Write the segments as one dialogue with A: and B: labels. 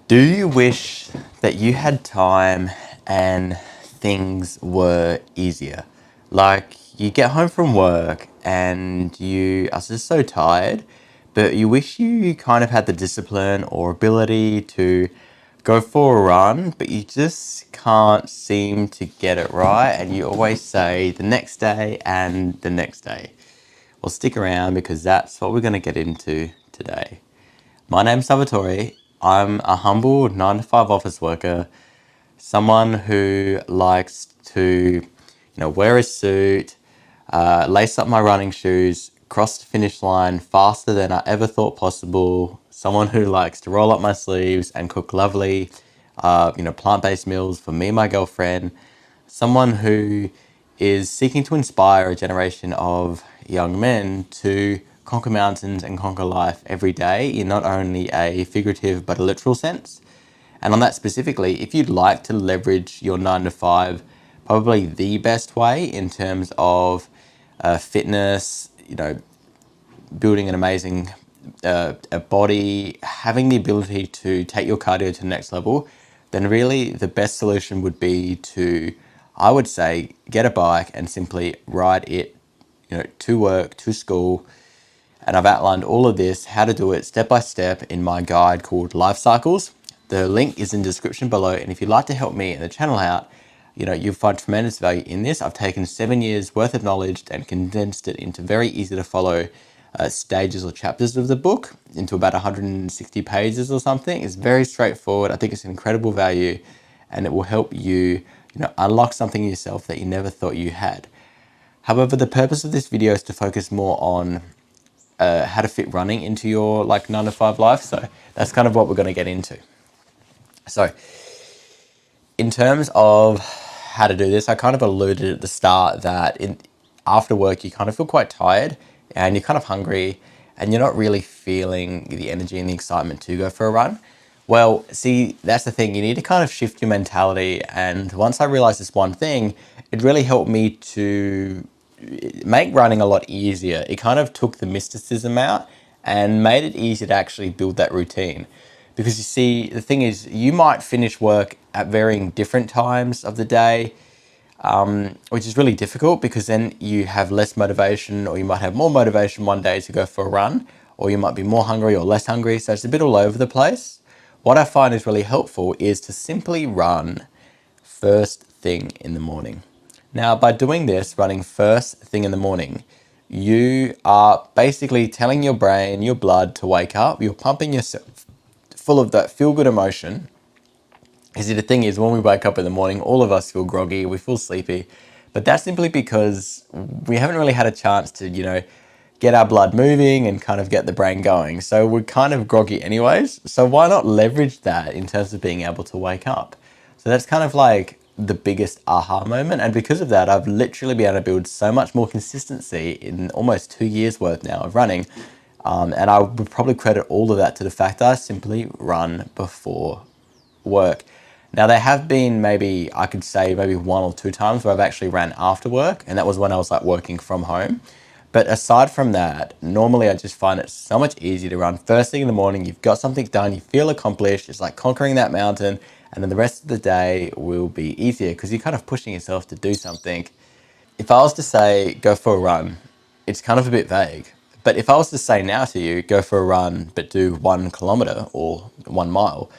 A: Do you wish that you had time and things were easier? Like you get home from work and you are just so tired, but you wish you kind of had the discipline or ability to go for a run, but you just can't seem to get it right, and you always say the next day and the next day. Well, stick around because that's what we're going to get into today. My name's Salvatore. I'm a humble 9 to 5 office worker, someone who likes to, wear a suit, lace up my running shoes, cross the finish line faster than I ever thought possible. Someone who likes to roll up my sleeves and cook lovely, plant-based meals for me and my girlfriend. Someone who is seeking to inspire a generation of young men to conquer mountains and conquer life every day in not only a figurative but a literal sense. And on that specifically, if you'd like to leverage your 9 to 5, probably the best way in terms of fitness, building an amazing a body, having the ability to take your cardio to the next level, then really the best solution would be to, I would say, get a bike and simply ride it, to work, to school. And I've outlined all of this, how to do it step by step in my guide called Life Cycles. The link is in the description below. And if you'd like to help me and the channel out, you'll find tremendous value in this. I've taken 7 years worth of knowledge and condensed it into very easy to follow stages or chapters of the book into about 160 pages or something. It's very straightforward. I think it's an incredible value, and it will help you, unlock something in yourself that you never thought you had. However, the purpose of this video is to focus more on how to fit running into your 9 to 5 life. So that's kind of what we're going to get into. So in terms of how to do this, I kind of alluded at the start that after work, you kind of feel quite tired and you're kind of hungry and you're not really feeling the energy and the excitement to go for a run. Well, see, that's the thing. You need to kind of shift your mentality. And once I realized this one thing, it really helped me to make running a lot easier. It kind of took the mysticism out and made it easier to actually build that routine. Because you see, the thing is, you might finish work at varying different times of the day, which is really difficult because then you have less motivation, or you might have more motivation one day to go for a run, or you might be more hungry or less hungry. So it's a bit all over the place. What I find is really helpful is to simply run first thing in the morning. Now, by doing this, running first thing in the morning, you are basically telling your brain, your blood to wake up. You're pumping yourself full of that feel-good emotion. Because the thing is, when we wake up in the morning, all of us feel groggy, we feel sleepy. But that's simply because we haven't really had a chance to, get our blood moving and kind of get the brain going. So we're kind of groggy anyways. So why not leverage that in terms of being able to wake up? So that's kind of like the biggest aha moment. And because of that, I've literally been able to build so much more consistency in almost 2 years worth now of running. And I would probably credit all of that to the fact that I simply run before work. Now, there have been maybe 1 or 2 times where I've actually ran after work, and that was when I was working from home. But aside from that, normally I just find it so much easier to run first thing in the morning. You've got something done, you feel accomplished. It's like conquering that mountain, and then the rest of the day will be easier because you're kind of pushing yourself to do something. If I was to say go for a run, it's kind of a bit vague. But if I was to say now to you, go for a run, but do 1 kilometer or 1 mile,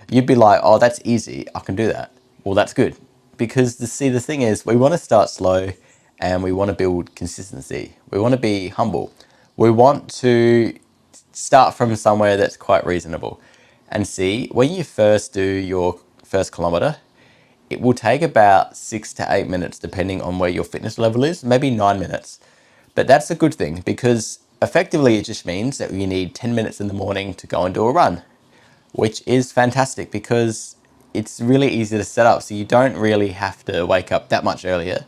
A: you'd be like, oh, that's easy. I can do that. Well, that's good. Because the thing is, we want to start slow and we want to build consistency. We want to be humble. We want to start from somewhere that's quite reasonable. And see, when you first do your first kilometer, it will take about 6 to 8 minutes, depending on where your fitness level is, maybe 9 minutes. But that's a good thing because effectively it just means that you need 10 minutes in the morning to go and do a run, which is fantastic because it's really easy to set up. So you don't really have to wake up that much earlier.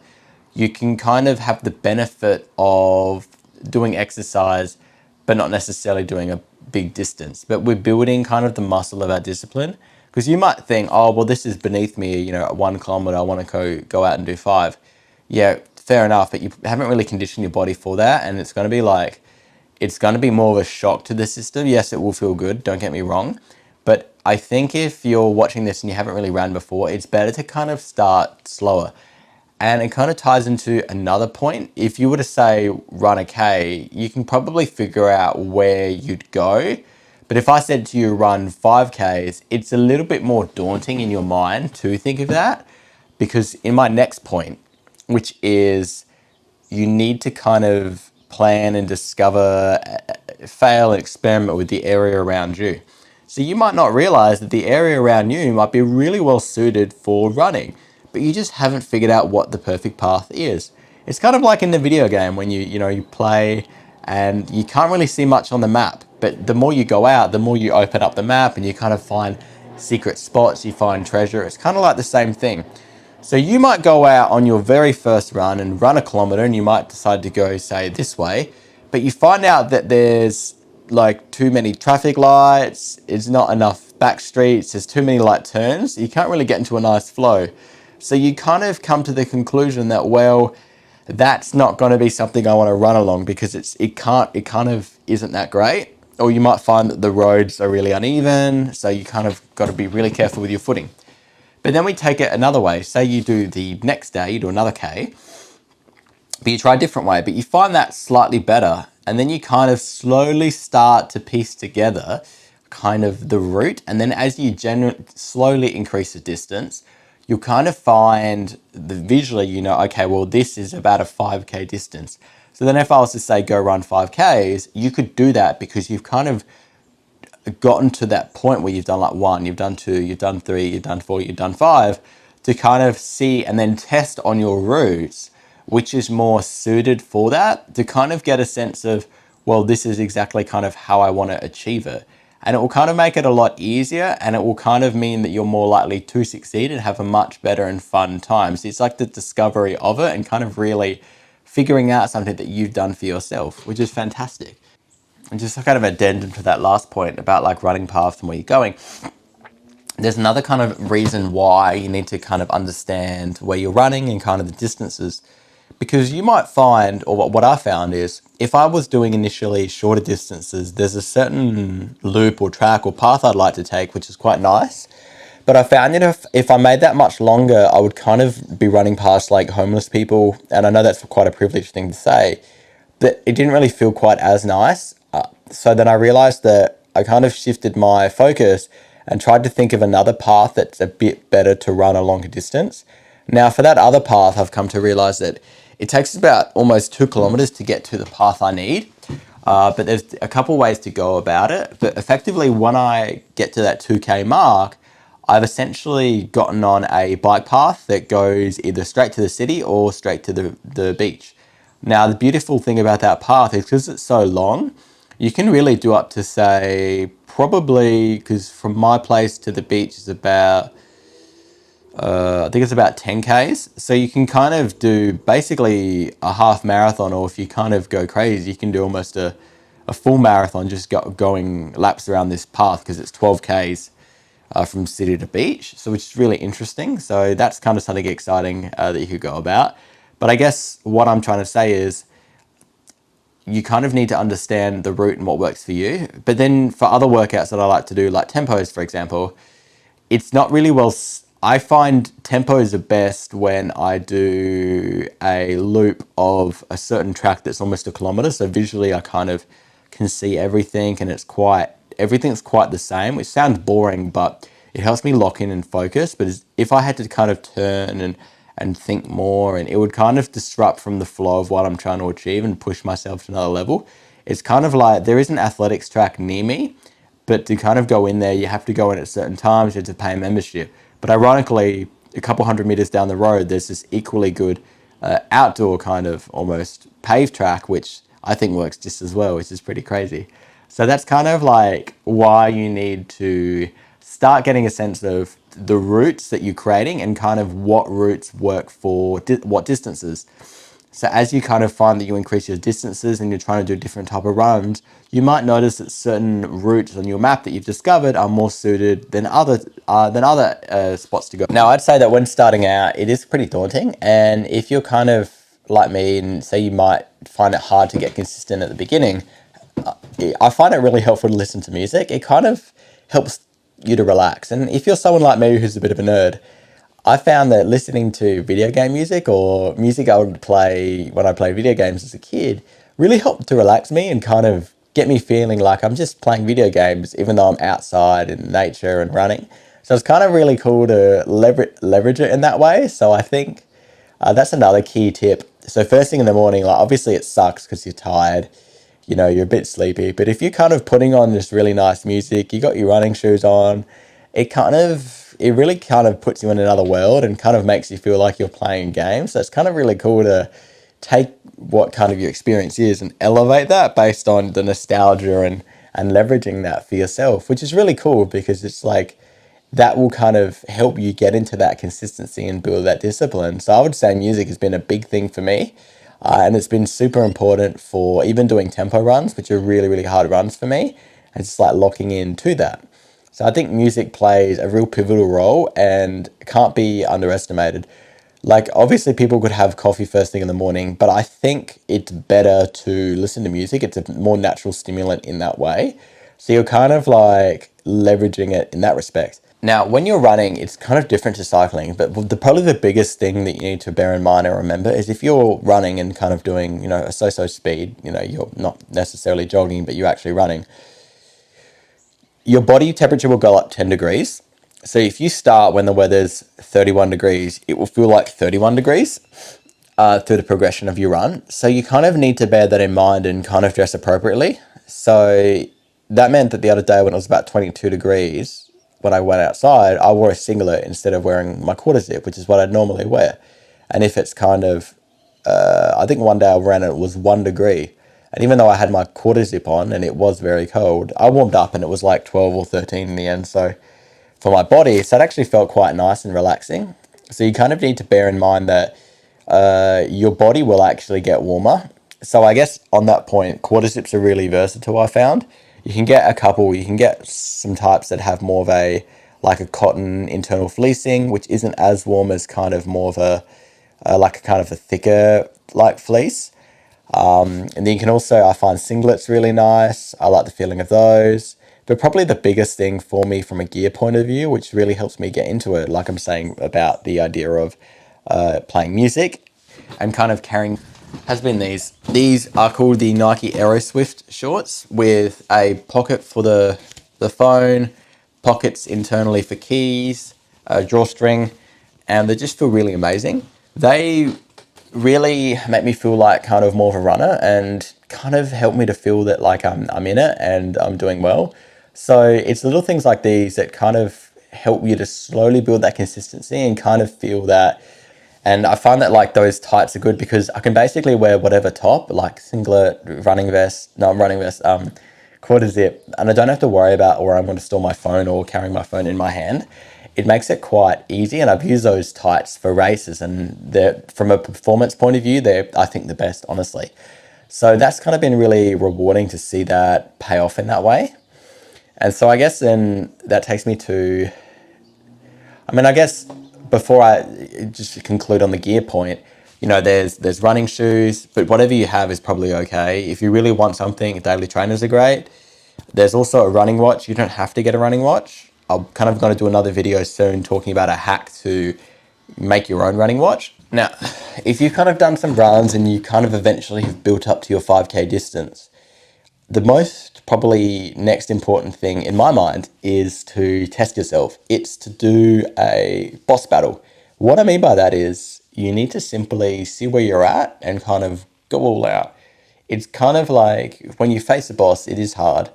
A: You can kind of have the benefit of doing exercise, but not necessarily doing a big distance. But we're building kind of the muscle of our discipline. Because you might think, oh, well, this is beneath me, at 1 kilometer, I want to go out and do 5. Yeah, fair enough, but you haven't really conditioned your body for that. And it's going to be more of a shock to the system. Yes, it will feel good, don't get me wrong. But I think if you're watching this and you haven't really ran before, it's better to kind of start slower. And it kind of ties into another point. If you were to say run a K, you can probably figure out where you'd go. But if I said to you run 5Ks, it's a little bit more daunting in your mind to think of that. Because in my next point, which is you need to kind of plan and discover, fail and experiment with the area around you. So you might not realize that the area around you might be really well suited for running, but you just haven't figured out what the perfect path is. It's kind of like in the video game when you play and you can't really see much on the map, but the more you go out, the more you open up the map and you kind of find secret spots, you find treasure. It's kind of like the same thing. So you might go out on your very first run and run a kilometer and you might decide to go, say, this way, but you find out that there's like too many traffic lights, it's not enough back streets, there's too many light turns, you can't really get into a nice flow. So you kind of come to the conclusion that, well, that's not going to be something I want to run along because it kind of isn't that great. Or you might find that the roads are really uneven, so you kind of got to be really careful with your footing. But then we take it another way. Say you do the next day, you do another K, but you try a different way, but you find that slightly better. And then you kind of slowly start to piece together kind of the route. And then as you slowly increase the distance, you'll kind of find visually, okay, well, this is about a 5K distance. So then if I was to say, go run 5Ks, you could do that because you've kind of gotten to that point where you've done like 1, you've done 2, you've done 3, you've done 4, you've done 5, to kind of see and then test on your routes which is more suited for that, to kind of get a sense of, well, this is exactly kind of how I want to achieve it. And it will kind of make it a lot easier, and it will kind of mean that you're more likely to succeed and have a much better and fun time. So it's like the discovery of it and kind of really figuring out something that you've done for yourself, which is fantastic. And just a kind of addendum to that last point about like running paths and where you're going, there's another kind of reason why you need to kind of understand where you're running and kind of the distances. Because you might find, or what I found is, if I was doing initially shorter distances, there's a certain loop or track or path I'd like to take, which is quite nice. But I found that if I made that much longer, I would kind of be running past like homeless people. And I know that's quite a privileged thing to say, but it didn't really feel quite as nice. So then I realized that I kind of shifted my focus and tried to think of another path that's a bit better to run a longer distance. Now, for that other path, I've come to realize that it takes about almost 2 kilometers to get to the path I need. But there's a couple ways to go about it. But effectively, when I get to that 2K mark, I've essentially gotten on a bike path that goes either straight to the city or straight to the beach. Now, the beautiful thing about that path is because it's so long, you can really do up to, say, probably, because from my place to the beach is about, I think it's about 10Ks. So you can kind of do basically a half marathon, or if you kind of go crazy, you can do almost a full marathon just going laps around this path because it's 12Ks from city to beach. So which is really interesting. So that's kind of something exciting that you could go about. But I guess what I'm trying to say is you kind of need to understand the route and what works for you. But then for other workouts that I like to do, like tempos, for example, it's not really well. I find tempos are best when I do a loop of a certain track that's almost a kilometer. So visually, I kind of can see everything, and everything's quite the same, which sounds boring, but it helps me lock in and focus. But if I had to kind of turn and think more, and it would kind of disrupt from the flow of what I'm trying to achieve and push myself to another level. It's kind of like there is an athletics track near me, but to kind of go in there, you have to go in at certain times, you have to pay a membership. But ironically, a couple 100 meters down the road, there's this equally good outdoor kind of almost paved track, which I think works just as well, which is pretty crazy. So that's kind of like why you need to start getting a sense of the routes that you're creating and kind of what routes work for what distances. So as you kind of find that you increase your distances and you're trying to do different type of runs, you might notice that certain routes on your map that you've discovered are more suited than other spots to go. Now, I'd say that when starting out, it is pretty daunting. And if you're kind of like me and say you might find it hard to get consistent at the beginning, I find it really helpful to listen to music. It kind of helps you to relax. And if you're someone like me who's a bit of a nerd, I found that listening to video game music or music I would play when I played video games as a kid really helped to relax me and kind of get me feeling like I'm just playing video games, even though I'm outside in nature and running. So it's kind of really cool to leverage it in that way. So I think that's another key tip. So first thing in the morning, like obviously it sucks because you're tired, you're a bit sleepy. But if you're kind of putting on this really nice music, you got your running shoes on, it really kind of puts you in another world and kind of makes you feel like you're playing a game. So it's kind of really cool to take what kind of your experience is and elevate that based on the nostalgia and leveraging that for yourself, which is really cool because it's like that will kind of help you get into that consistency and build that discipline. So I would say music has been a big thing for me. And it's been super important for even doing tempo runs, which are really, really hard runs for me. And it's like locking into that. So I think music plays a real pivotal role and can't be underestimated. Like obviously people could have coffee first thing in the morning, but I think it's better to listen to music. It's a more natural stimulant in that way. So you're kind of like leveraging it in that respect. Now, when you're running, it's kind of different to cycling, but probably the biggest thing that you need to bear in mind and remember is if you're running and kind of doing, a so-so speed, you're not necessarily jogging, but you're actually running, your body temperature will go up 10 degrees. So if you start when the weather's 31 degrees, it will feel like 31 degrees through the progression of your run. So you kind of need to bear that in mind and kind of dress appropriately. So that meant that the other day when it was about 22 degrees, when I went outside, I wore a singlet instead of wearing my quarter zip, which is what I'd normally wear. And if it's kind of, I think one day I ran and it was 1 degree. And even though I had my quarter zip on and it was very cold, I warmed up and it was like 12 or 13 in the end. So for my body, so it actually felt quite nice and relaxing. So you kind of need to bear in mind that your body will actually get warmer. So I guess on that point, quarter zips are really versatile, I found. You can get some types that have more of like a cotton internal fleecing, which isn't as warm as kind of more of like a kind of a thicker like fleece. And then you can also, I find singlets really nice. I like the feeling of those. But probably the biggest thing for me from a gear point of view, which really helps me get into it, like I'm saying about the idea of playing music and kind of carrying, has been these. These are called the Nike Aeroswift shorts with a pocket for the phone, pockets internally for keys, a drawstring, and they just feel really amazing. They really make me feel like kind of more of a runner and kind of help me to feel that like I'm in it and I'm doing well. So it's little things like these that kind of help you to slowly build that consistency and kind of feel that. And I find that like those tights are good because I can basically wear whatever top, like singlet, running vest, quarter zip, and I don't have to worry about where I'm going to store my phone or carrying my phone in my hand. It makes it quite easy, and I've used those tights for races, and they're, from a performance point of view, they're, I think, the best, honestly. So that's kind of been really rewarding to see that pay off in that way. And so I guess then that takes me to, I guess before I just conclude on the gear point, there's running shoes, but whatever you have is probably okay. If you really want something, daily trainers are great. There's also a running watch. You don't have to get a running watch. I'm kind of going to do another video soon talking about a hack to make your own running watch. Now, if you've kind of done some runs and you kind of eventually have built up to your 5K distance, the most probably next important thing in my mind is to test yourself. It's to do a boss battle. What I mean by that is you need to simply see where you're at and kind of go all out. It's kind of like when you face a boss, it is hard.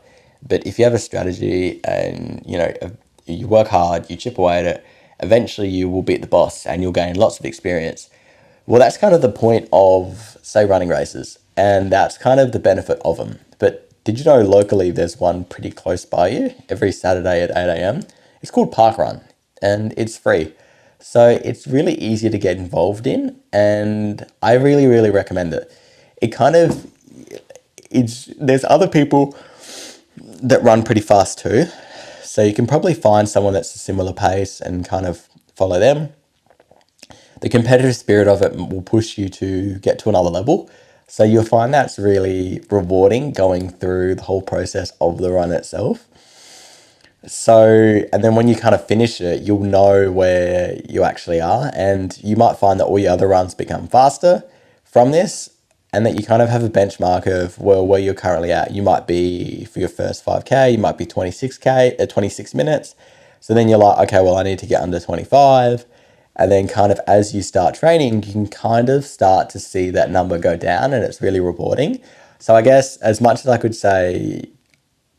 A: But if you have a strategy and, you work hard, you chip away at it, eventually you will beat the boss and you'll gain lots of experience. Well, that's kind of the point of, say, running races. And that's kind of the benefit of them. But did you know locally there's one pretty close by you every Saturday at 8 a.m.? It's called Park Run and it's free. So it's really easy to get involved in and I really, really recommend it. It kind of, there's other people that run pretty fast too. So you can probably find someone that's a similar pace and kind of follow them. The competitive spirit of it will push you to get to another level. So you'll find that's really rewarding going through the whole process of the run itself. So, and then when you kind of finish it, you'll know where you actually are, and you might find that all your other runs become faster from this, and that you kind of have a benchmark of, well, where you're currently at. You might be, for your first 5K, you might be 26K at 26 minutes. So then you're like, okay, well, I need to get under 25. And then kind of as you start training, you can kind of start to see that number go down, and it's really rewarding. So I guess as much as I could say,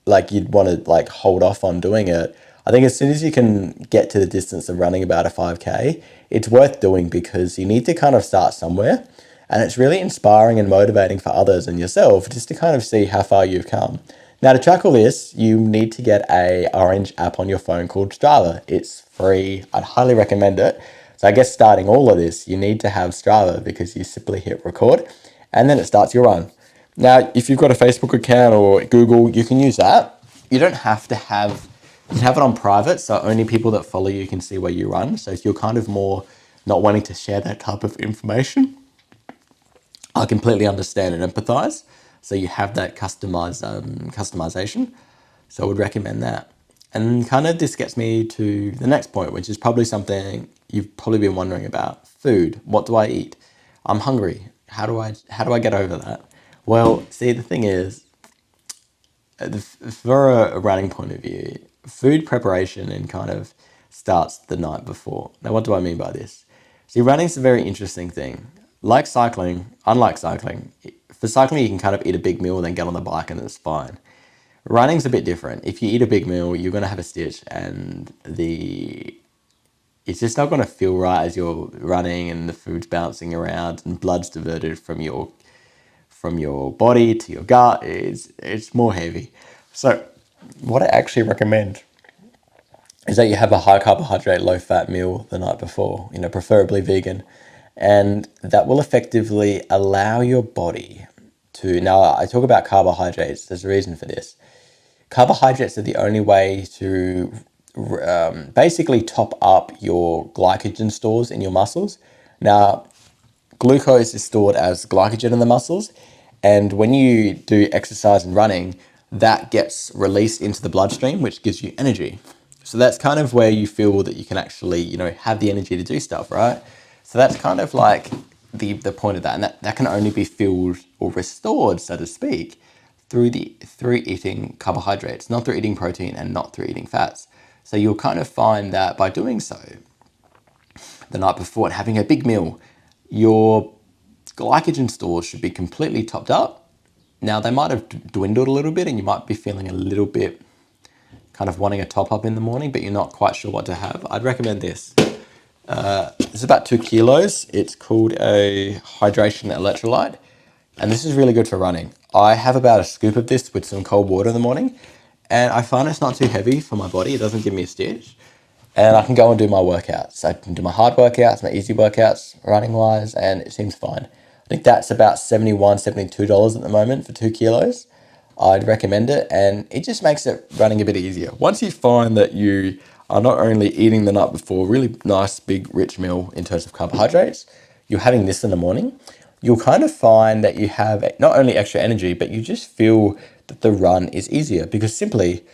A: like you'd want to like hold off on doing it, I think as soon as you can get to the distance of running about a 5K, it's worth doing because you need to kind of start somewhere. And it's really inspiring and motivating for others and yourself just to kind of see how far you've come. Now, to track all this, you need to get a orange app on your phone called Strava. It's free. I'd highly recommend it. So I guess starting all of this, you need to have Strava because you simply hit record and then it starts your run. Now, if you've got a Facebook account or Google, you can use that. You don't have to have, you can have it on private, so only people that follow you can see where you run. So if you're kind of more not wanting to share that type of information, I completely understand and empathize. So you have that customization. So I would recommend that. And kind of this gets me to the next point, which is probably something you've probably been wondering about. Food. What do I eat? I'm hungry. How do I get over that? Well, see, the thing is, for a running point of view, food preparation and kind of starts the night before. Now, what do I mean by this? See, running's a very interesting thing. Like cycling, unlike cycling, for cycling you can kind of eat a big meal, then get on the bike and it's fine. Running's a bit different. If you eat a big meal, you're going to have a stitch, and it's just not going to feel right as you're running and the food's bouncing around and blood's diverted from your body to your gut. It's more heavy. So what I actually recommend is that you have a high carbohydrate, low fat meal the night before, preferably vegan. And that will effectively allow your body to, now I talk about carbohydrates, there's a reason for this. Carbohydrates are the only way to basically top up your glycogen stores in your muscles. Now, glucose is stored as glycogen in the muscles, and when you do exercise and running, that gets released into the bloodstream, which gives you energy. So that's kind of where you feel that you can actually, have the energy to do stuff, right? So that's kind of like the point of that, and that can only be filled or restored, so to speak, through eating carbohydrates, not through eating protein and not through eating fats. So you'll kind of find that by doing so the night before and having a big meal, your glycogen stores should be completely topped up. Now, they might have dwindled a little bit and you might be feeling a little bit kind of wanting a top up in the morning, but you're not quite sure what to have. I'd recommend this. It's about 2 kilos. It's called a hydration electrolyte. And this is really good for running. I have about a scoop of this with some cold water in the morning. And I find it's not too heavy for my body. It doesn't give me a stitch. And I can go and do my workouts. I can do my hard workouts, my easy workouts, running wise, and it seems fine. I think that's about $71, $72 at the moment for 2 kilos. I'd recommend it, and it just makes it running a bit easier. Once you find that you are not only eating the night before, really nice, big, rich meal in terms of carbohydrates, you're having this in the morning, you'll kind of find that you have not only extra energy, but you just feel that the run is easier because simply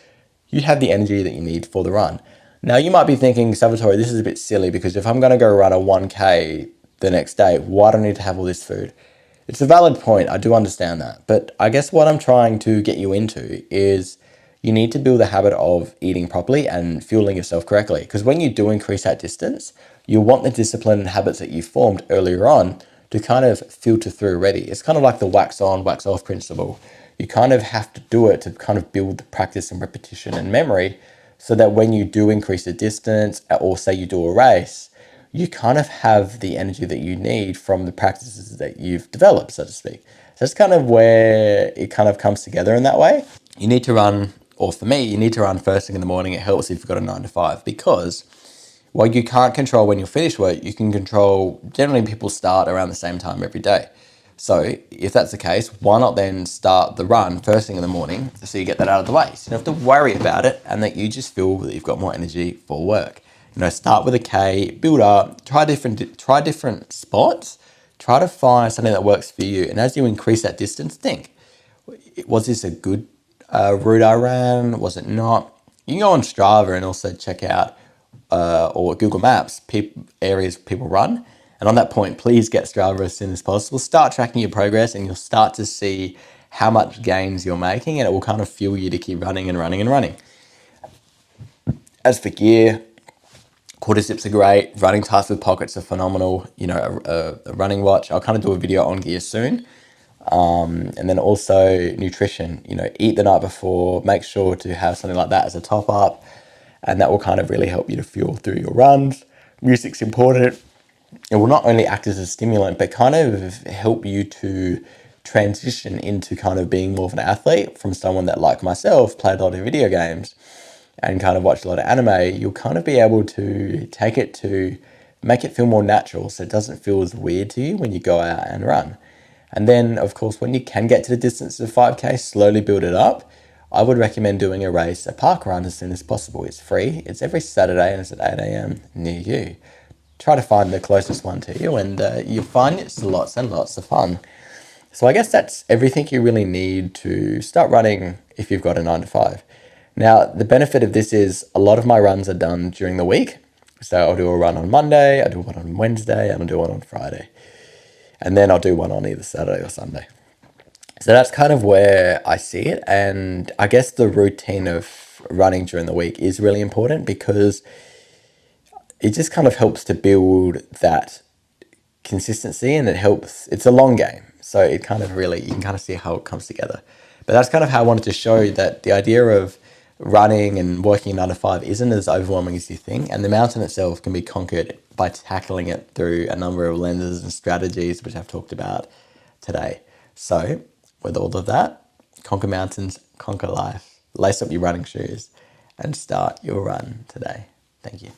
A: you have the energy that you need for the run. Now, you might be thinking, Salvatore, this is a bit silly because if I'm going to go run a 1K the next day, why do I need to have all this food? It's a valid point. I do understand that. But I guess what I'm trying to get you into is you need to build a habit of eating properly and fueling yourself correctly. Because when you do increase that distance, you want the discipline and habits that you formed earlier on to kind of filter through already. It's kind of like the wax on, wax off principle. You kind of have to do it to kind of build the practice and repetition and memory so that when you do increase the distance or say you do a race, you kind of have the energy that you need from the practices that you've developed, so to speak. So that's kind of where it kind of comes together in that way. You need to run, or for me, you need to run first thing in the morning. It helps if you've got a 9 to 5 because while you can't control when you'll finish work, you can control, generally people start around the same time every day. So if that's the case, why not then start the run first thing in the morning so you get that out of the way. So you don't have to worry about it and that you just feel that you've got more energy for work. Start with a K, build up, try different spots, try to find something that works for you. And as you increase that distance, think, was this a good route I ran? Was it not? You can go on Strava and also check out or Google Maps areas people run. And on that point, please get Strava as soon as possible. Start tracking your progress, and you'll start to see how much gains you're making, and it will kind of fuel you to keep running and running and running. As for gear, quarter zips are great. Running tights with pockets are phenomenal. You know, a running watch. I'll kind of do a video on gear soon. And then also nutrition, you know, eat the night before, make sure to have something like that as a top up. And that will kind of really help you to fuel through your runs. Music's important. It will not only act as a stimulant, but kind of help you to transition into kind of being more of an athlete from someone that, like myself, played a lot of video games and kind of watched a lot of anime. You'll kind of be able to take it to make it feel more natural so it doesn't feel as weird to you when you go out and run. And then, of course, when you can get to the distance of 5K, slowly build it up. I would recommend doing a race, a park run, as soon as possible. It's free. It's every Saturday and it's at 8 a.m. near you. Try to find the closest one to you, and you'll find it's lots and lots of fun. So I guess that's everything you really need to start running if you've got a 9 to 5. Now, the benefit of this is a lot of my runs are done during the week. So I'll do a run on Monday, I'll do one on Wednesday, and I'll do one on Friday. And then I'll do one on either Saturday or Sunday. So that's kind of where I see it. And I guess the routine of running during the week is really important because it just kind of helps to build that consistency, and it's a long game. So it kind of really, you can kind of see how it comes together. But that's kind of how I wanted to show that the idea of running and working 9 to 5 isn't as overwhelming as you think. And the mountain itself can be conquered by tackling it through a number of lenses and strategies, which I've talked about today. So with all of that, conquer mountains, conquer life. Lace up your running shoes and start your run today. Thank you.